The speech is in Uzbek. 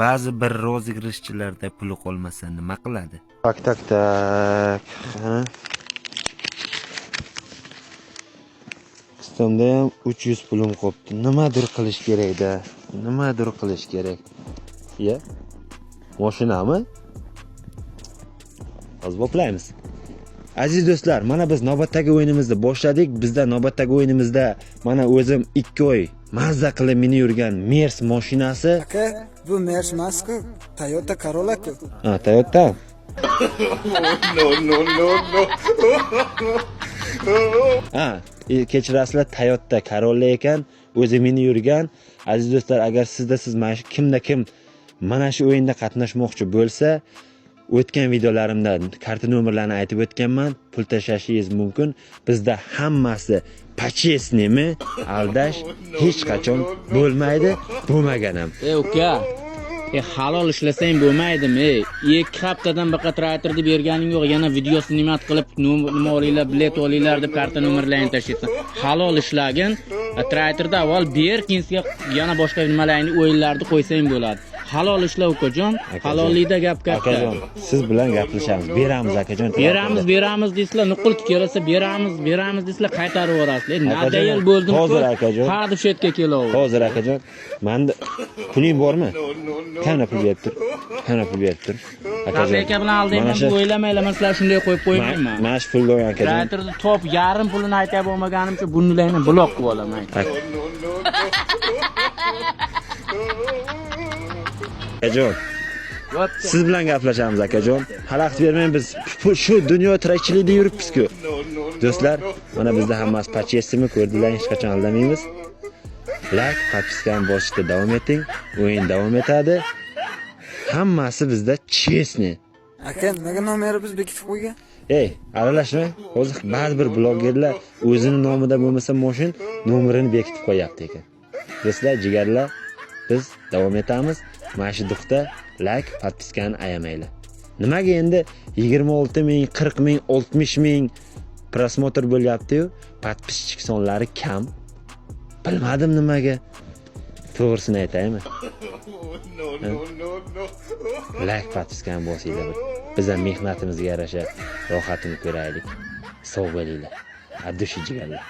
ba'zi bir rozыгрышchilarda puli qolmasa nima qiladi? Tak. Ustamda ham 300 pulim qolibdi. Nimadir qilish kerak-da. Nimadir qilish kerak. Ya? Mashinami? Hozir boplaymiz. Aziz do'stlar, mana biz navbatdagi o'yinimizni boshladik. Bizda navbatdagi o'yinimizda mana o'zim 2 oy mazza qilib minib yurgan Mers mashinasi. Aka, bu Mers emas-ku, Toyota Corolla-ku. Ha, Toyota. Ha, kechirasizlar, Toyota Corolla ekan, o'zi minib yurgan. Aziz do'stlar, agar siz kimda kim mana shu o'yinda qatnashmoqchi bo'lsa, o'tgan videolarimda karta nomerlarini aytib o'tganman, pul tashlashingiz mumkin. Bizda hammasi почестныйmi, aldash hech qachon bo'lmaydi, bo'lmagan ham. Uka, halol ishlasang bo'lmaydimi? 2 haftadan baqa traktorni berganing yo'q, yana videosini nima qilib nima olinglar, bilet olinglar deb karta nomerlarini tashlaysan. Halol ishlagin, traktorda avval ber, keyin yana boshqa nimalarni o'yinlarni qo'ysang bo'ladi. Halol ishla ukajon, halollikda gap katta. Akajon, siz bilan gaplashamiz. Beramiz akajon. Beramiz deysizlar, nuqul kelsa beramiz deysizlar, qaytarib yuborasizlar. Nadayil bo'ldim. Hozir akajon. Ha deb shetga kelaver. Hozir akajon. Menda puling bormi? Qana pul berib tur. Akajon. Aka bilan aldinglar, o'ylamanglar, men sizlar shunday qo'yib qo'ymayman. Mana shu pulni akajon. Traktorni top yarim pulini aytib bo'lmaganimcha bunlarni blok qilib olaman. Akajon. Siz bilan gaplashamiz akajon. Xalaqit bermang, biz shu dunyo tirikchilikda yuribmiz-ku. Do'stlar, mana bizda hammasi почестныйmi, ko'rdilar, hech qachon aldamaymiz. Like, podpiskani bosishda davom eting. O'yin davom etadi. Hammasi bizda честный. Aka, nimaga nomeri biz bekitib qo'ygan? Ey, aralashma. Hozir ba'zi bir blogerlar o'zining nomida bo'lmasa mashin nomerini bekitib qo'yapti ekan. Do'stlar, jigarlar, biz davom etamiz. Mana shu duxda like, podpiskani ayamanglar. Nimaga endi 26 ming, 40 ming, 60 ming prosmotr bo'lyapti-yu, podpischik sonlari kam. Bilmadim nimaga. To'g'risini aytaymi? Like, podpiskani bosinglar. Bizning mehnatimizga yarasha rohatini ko'raylik. Sog' bo'linglar. Addushi jigarlar.